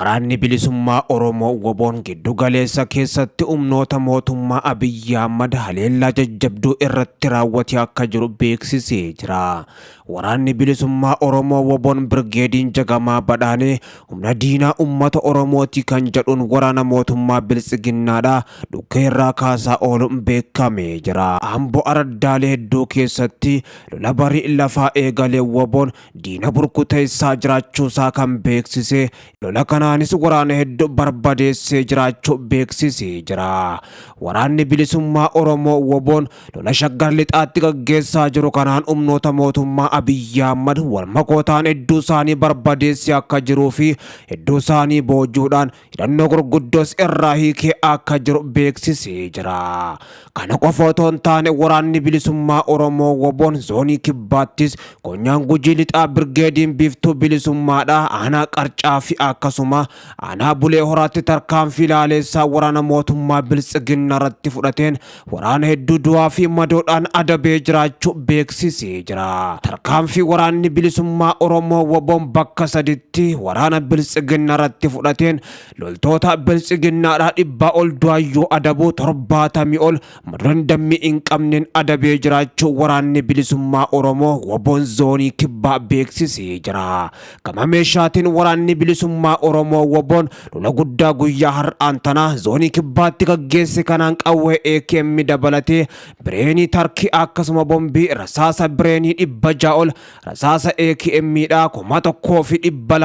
Waraanni bilisummaa Oromoo WBOn giddu galeessa keessatti humnoota mootummaa Abiyyi Ahmad haleellaa jajjabduu irratti raawwatee akka jiru beeksisee jira. Waraanni bilisummaa Oromoo WBOn Birgeediin Jagamaa Badhaanee humna diinaa uummata Oromooti kan jedhuun waraana mootummaa Biltsiginnaadhaa dhukkee irraa kaasaa ooluun beekamee jira. Amboo araddaalee hedduu keessatti lola barii lafaa eegalee WBOn diina burkuteessaa jiraachuusaa kan beeksise lola kanaanis waraana hedduu barbadeessee jiraachuu beeksisee jira. Waraanni bilisummaa Oromoo WBOn lola Shaggar Lixaatti gaggeessaa jiru kanaan humnoota mootummaa Abiyyi Ahmad walmakootaan hedduu isaanii barbadeessee akka jiruu fi hedduu isaanii boojuudhaan hidhannoo gurguddoos irraa hiikee akka jiru beeksisee jira. Kana qofa otoo hin taane waraanni bilisummaa Oromoo WBOn zoonii kibbaattis Konyaan Gujii Lixaa Birgeediin Biiftuu bilisummaadhaa aanaa Qarcaa fi akkasuma aanaa Bulee Horaatti tarkaanfii ilaaleessaa waraana mootummaa Biltsiginnaa irratti fudhateen waraana hedduu du'aa fi madoodhaan adabee jiraachuu beeksisee jira. Tarkaanfii waraanni bilisummaa Oromoo WBOn bakka saditti waraana Biltsiginnaa irratti fudhateen loltoota Biltsiginnaadhaa 100 ol du'aayyuu adabuu 70 ol madoon dammii hin qabneen adabee jiraachuu waraanni bilisummaa Oromoo WBOn zoonii kibbaa beeksisee jira. Gama meeshaatiin waraanni bilisummaa Oromoo WBOn lola guddaa guyyaa har'aan tanaa zoonii kibbaatti gaggeesse kanaan qawwee AKM dabalatee bireenii tarkii akkasuma bombii rasaasa bireenii 600 ol rasaasa AKM dhaa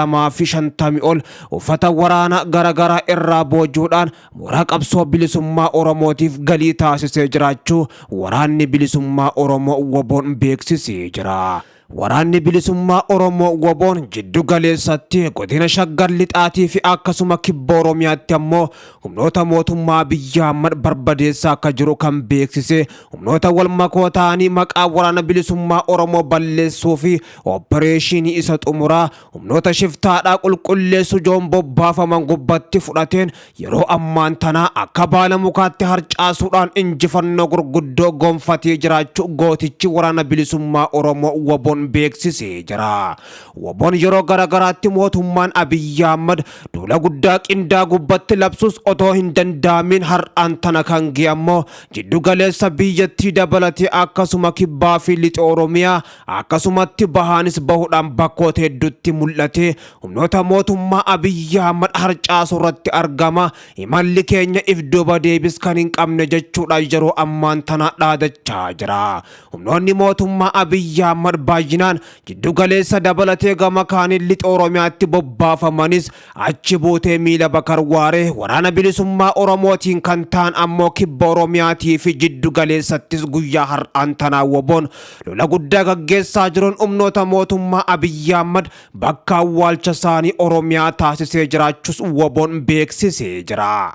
1250 ol uffata waraana garagaraa irraa boojuudhaan mooraa qabsoo bilisummaa Oromootiif galii taasisee jiraachuu waraanni bilisummaa Oromoo WBOn beeksisee jira. Waraanni bilisummaa Oromoo WBOn jiddu galeessatti godina Shaggar Lixaatii fi akkasuma kibba Oromiyaatti ammoo humnoota mootummaa Abiyyi Ahmad barbadeessaa akka jiru kan beeksise humnoota walmakoo ta'anii maqaa waraana bilisummaa Oromoo balleessuu fi opereeshinii isa xumuraa humnoota shiftaadhaa qulqulleessu joon bobbaafaman gubbatti fudhateen yeroo ammaan tanaa akka baala mukaatti harcaasuudhaan injifannoo gurguddoo gonfatee jiraachuu gootichi waraana bilisummaa Oromoo WBOn beeksisee jira. WBOn yeroo garagaraatti mootummaan Abiyyi Ahmad duula guddaa qindaa gubbatti labsuus otoo hin danda'amin har'aan tana kan ga'e ammoo jiddu galeessa biyyattii dabalatee akkasuma kibbaa fi lixa Oromiyaa akkasumatti bahaanis bahuudhaan bakkoota hedduutti mul'ate humnoota mootummaa Abiyyi Ahmad harcaasuu irratti argama. Imalli keenya if duuba deebis kan hin qabne jechuudha yeroo ammaan tana dhaadachaa jira. Humnoonni mootummaa Abiyyi Ahmad baay'inaan jiddu galeessa dabalatee gama kaaniin lixa Oromiyaatti bobbaafamanis achi buutee miila Bakar Waaree waraana bilisummaa Oromootiin kan ta'an ammoo kibba Oromiyaatii fi jiddu galeessattis guyyaa har'aan tanaa WBOn lola guddaa gaggeessaa jiruun humnoota mootummaa Abiyyi Ahmad bakka awwaalcha isaanii Oromiyaa taasisee jiraachuus WBOn beeksisee jira.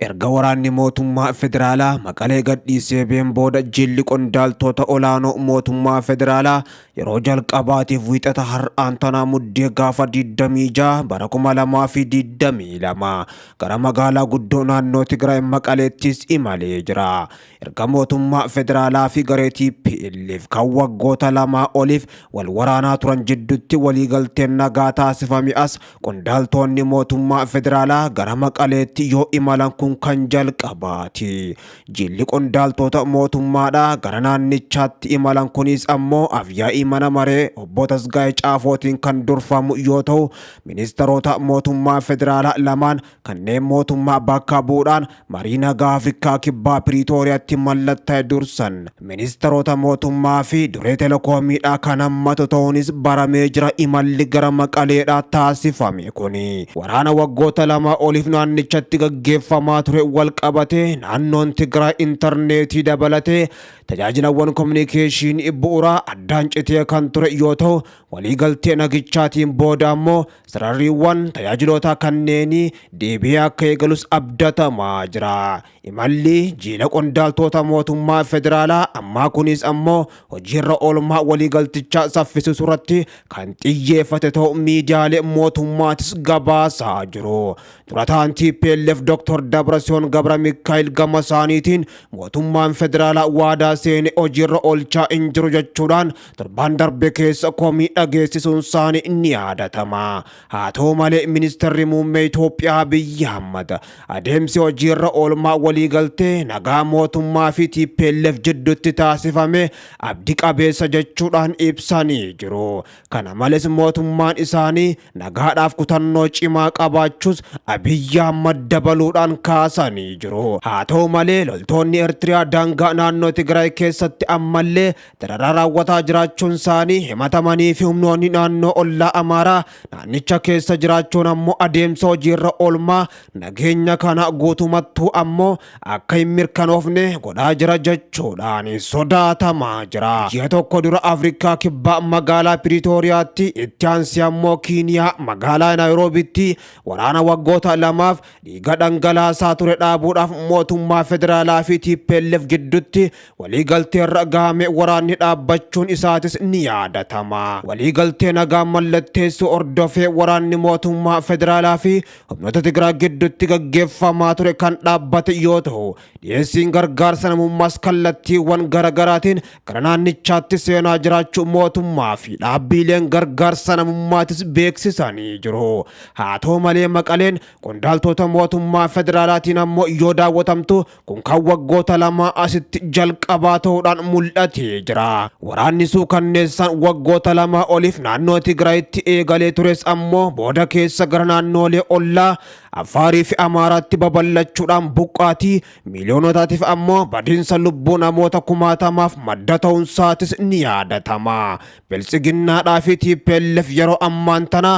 Erga waraanni mootummaa federaalaa Maqalee gadhiisee been booda jilli qondaaltota olaanoo mootummaa federaalaa yeroo jalqabaatiif wiixata har'aan tanaa muddee gaafa 26 bara 2022 gara magaalaa guddoo naannoo Tigraay Maqaleettis imalee jira. Erga mootummaa federaalaa fi garee TPLF kan waggoota lamaa oliif wal waraanaa turan jidduutti waliigalteen nagaa taasifame as qondaaltonni mootummaa federaalaa gara Maqaleetti yoo imalan kan jalqabaati. Jilli qondaaltota mootummaadhaa gara naannichaatti imalan kunis ammoo afyaa'ii mana maree obbo Tasgaayee Caafootiin kan durfamu yoo ta'u ministeerota mootummaa federaalaa lamaan kanneen mootummaa bakka bu'uudhaan marii nagaa Afrikaa kibbaa Piriitooriyaatti mallatta'e dursan ministeerota mootummaa fi duree telekoomiidhaa kan hammatu ta'uunis baramee jira. Imalli gara Maqaleedhaa taasifame kuni waraana waggoota lama oliif naannichatti gaggeeffamaa ture wal qabatee naannoon Tigraay intarneetii dabalatee tajaajilawwan kominikeeshinii bu'uuraa addaan citee kan ture yoo ta'u waliigaltee nagichaatiin booda ammoo sararriiwwan tajaajiloota kanneenii deebi'ee akka eegalus abdatamaa jira. Imalli jila qondaaltota mootummaa federaalaa ammaa kunis ammoo hojiirra oolmaa waliigaltichaa saffisuu irratti kan xiyyeeffate ta'u miidiyaalee mootummaatis gabaasaa jiru. Durataan TPLF Dr. Dabratsiyoon Gabra Mikaa'el gama isaaniitiin mootummaan federaalaa waadaa seene hojiirra oolchaa hin jiru jechuudhaan torban darbe keessa komii dhageessisuun isaanii ni yaadatama. Haa ta'u malee ministeerri muummee Itoophiyaa Abiy Ahmad adeemsi hojiirra oolmaa waliigaltee nagaa mootummaa fi TPLF jidduutti taasifame abdii qabeessa jechuudhaan ibsanii jiru. Kana malees mootummaan isaanii nagaadhaaf kutannoo cimaa qabaachuus Abiy Ahmad dabaluudhaan kaasanii jiru. Haa ta'u malee loltoonni Eertiriyaa daangaa naannoo Tigraay keessatti ammallee dararaa raawwataa jiraachuun isaanii himatamanii fi humnoonni naannoo ollaa Amaaraa naannicha keessa jiraachuun ammoo adeemsa hojiirra oolmaa nageenya kana guutumattuu ammoo akka hin mirkanoofne godhaa jira jechuudhaan sodaatamaa jira. Ji'a tokko dura Afrikaa kibbaa magaalaa Piriitooriyaatti itti aansee ammoo Kiiniyaa magaalaa Naayiroobiitti waraana waggoota lamaaf dhiiga dhangalaasaa ture dhaabuudhaaf mootummaa federaalaa fi TPLF gidduutti waliigaltee irra gahame waraanni dhaabbachuun isaatis ni yaadatama. Waliigaltee nagaa mallatteessuu hordofee waraanni mootummaa federaalaa fi humnoota Tigraay gidduutti gaggeeffamaa ture kan dhaabbate yoo ta'u dhiyeessiin gargaarsa namummaas kallattiiwwan garaagaraatiin gara naannichaatti seenaa jiraachuu mootummaa fi dhaabbileen gargaarsa namummaatis beeksisanii jiru. Haa ta'u malee Maqaleen qondaaltota mootummaa federaalaatiin ammoo yoo daawwatamtu kun kan waggoota lama asitti jalqabaa ta'uudhaan mul'atee jira. Waraanni suukanneessaan waggoota lama oliif naannoo Tigraayitti eegalee tures ammoo booda keessa gara naannoolee ollaa Afaarii fi Amaaraatti babal'achuudhaan buqqaatii miiliyoonotaatiif ammoo badiinsa lubbuu namoota kumaatamaaf madda ta'uun isaatis ni yaadatama. Biltsiginnaadhaa fi TPLF yeroo ammaan tana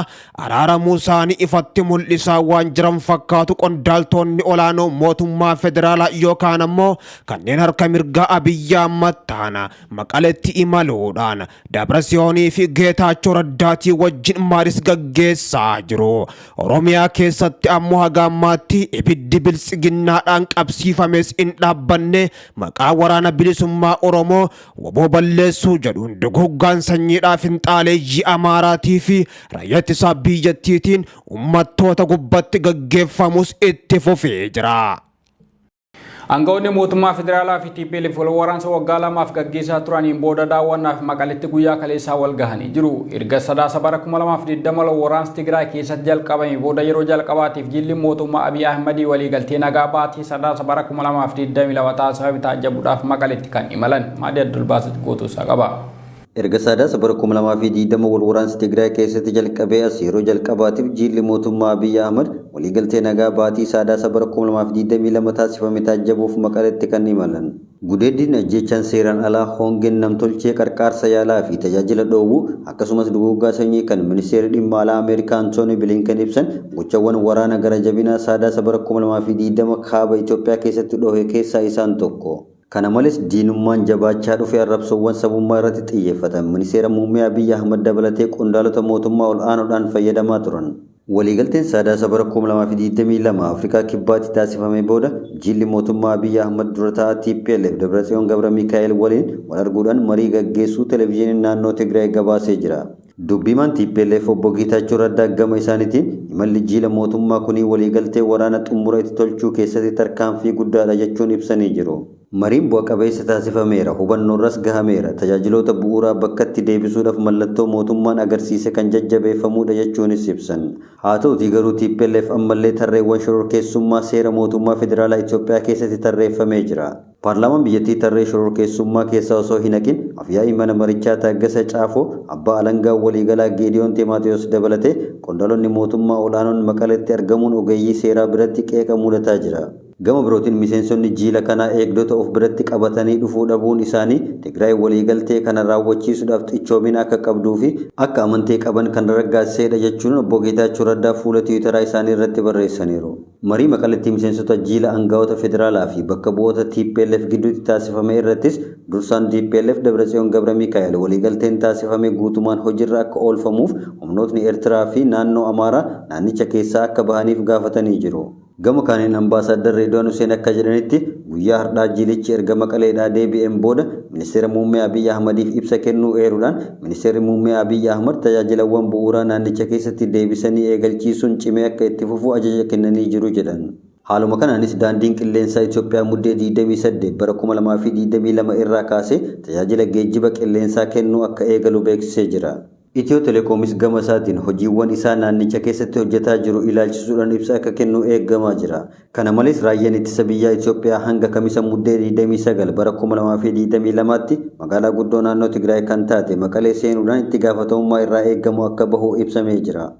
araaramuu isaanii ifatti mul'isaa waan jiran fakkaatu qondaaltonni olaanoo mootummaa federaalaa yookaan ammoo kanneen harka mirgaa Abiy Ahmad ta'an Maqaleetti imaluudhaan Dabratsiyoonii fi Geetaachoo Raddaatii wajjin maris gaggeessaa jiru. Oromiyaa keessatti ammoo haga ammaatti ibiddi biltsiginnaadhaan qabsiifames hin dhaabbanne maqaa waraana bilisummaa Oromoo waboo balleessuu jedhuun duguggaan sanyiidhaa finxaaleeyyii Amaaraatii fi raayyaa ittisa biyyattiitiin uummattoota gubbatti gaggeeffamus itti fufee jira. Aangawoonni mootummaa federaalaa fi TPLF wal waraansa waggaa lamaaf gaggeessaa turaniin booda daawwannaaf Maqaleetti guyyaa kaleessaa wal gahanii jiru. Erga sadaasa bara 2020 waraansi Tigraay keessatti jalqabame booda yeroo jalqabaatiif jilli mootummaa Abiy Ahmad waliigaltee nagaa baatii sadaasa bara 2022 taasifame tajaajiludhaaf Maqaleetti kan imalan. Maadii Abdulbaasit Gootosaa qaba. Erga sadaasa bara 2020 wal waraansi Tigraay keessatti jalqabee as yeroo jalqabaatiif jilli mootummaa Abiy Ahmad waliigaltee nagaa baatii sadaasa bara 2022 taasifame tajaajiluf Maqaleetti kan imalan. Gudeeddiin ajjechaan seeraan alaa hongeen namtolchee qarqaarsa yaalaa fi tajaajila dhoowwuu akkasumas duguggaa sanyii kan ministeerri dhimma alaa Ameerikaa Antooni Bilinken ibsan gochawwan waraana gara jabinaa sadaasa bara 2020 kaaba Itoophiyaa keessatti dhohe keessaa isaan tokko. Kana malees diinummaan jabaachaa dhufe arrabsoowwan sabummaa irratti xiyyeeffatan ministeera muummee Abiy Ahmad dabalatee qondaalota mootummaa ol aanoodhaan fayyadamaa turan. Waliigalteen sadaasa bara 2022 Afrikaa kibbaatti taasifame booda jilli mootummaa Abiy Ahmad dura ta'aa TPLF Dabratsiyoon Gabra Mikaa'el waliin wal arguudhaan marii gaggeessuu televezyiiniin naannoo Tigraay gabaasee jira. Dubbimaan TPLF obbo Geetaachoo Raddaa gama isaaniitiin imalli jila mootummaa kunii waliigaltee waraana xumura itti tolchuu keessatti tarkaanfii guddaadha jechuun ibsanii jiru. Mariin bu'a qabeessa taasifameera, hubannoorras gahameera, tajaajiloota bu'uuraa bakkatti deebisuudhaaf mallattoo mootummaan agarsiise kan jajjabeeffamudha jechuunis ibsan. Haa ta'utii garuu TPLF ammallee tarreewwan shororkeessummaa seera mootummaa federaalaa Itoophiyaa keessatti tarreeffamee jira. Paarlaamaan biyyattii tarree shororkeessummaa keessaa osoo hin haqin afyaa'ii mana marichaa Taaggasaa Caafoo abbaa alangaa waliigalaa Geediyoon Ximaatewos dabalatee qondaalonni mootummaa olaanoon Maqaleetti argamuun ogeeyyii seeraa biratti qeeqa mudataa jira. Gama birootiin miseensonni jiila kanaa eegdota of biratti qabatanii dhufuu dhabuun isaanii Tigraay waliigaltee kana raawwachiisuudhaaf xichoomina akka qabduu fi akka amantee qaban kan raggaasisedha jechuun obbo Geetaachoo Raddaa fuula Tiwiitaraa isaanii irratti barreessaniiru. Marii Maqaleetti miseensota jiila aangawoota federaalaa fi bakka bu'oota TPLF gidduutti taasifame irrattis dursaan TPLF Dabratsiyoon Gabra Mikaa'el waliigalteen taasifame guutumaan hojiirra akka oolfamuuf humnootni Eertiraa fi naannoo Amaaraa naannicha keessaa akka bahaniif gaafatanii jiru. Gama kaaniin ambaasaadar Reedwaan Huseen akka jedhanitti guyyaa har'aa jilichi erga Maqaleedhaa deebi'een booda ministeera muummee Abiy Ahmadiif ibsa kennuu eeruudhaan ministeerri muummee Abiy Ahmad tajaajilawwan bu'uuraa naannicha keessatti deebisanii eegalchiisuun cimee akka itti fufu ajaja kennanii jiru jedhan. Haaluma kanaanis daandiin qilleensaa Itoophiyaa muddee 28 bara 2022 irraa kaasee tajaajila geejjiba qilleensaa kennuu akka eegalu beeksisee jira. Itiyoo Telekoomis gama isaatiin hojiiwwan isaa naannicha keessatti hojjetaa jiru ilaalchisuudhaan ibsa akka kennu eegamaa jira. Kana malees raayyaan ittisa biyyaa Itoophiyaa hanga kamisa muddee 29 bara 2022tti magaalaa guddoo naannoo Tigraay kan taate Maqalee seenuudhaan itti gaafatamummaa irraa eegamu akka bahu ibsamee jira.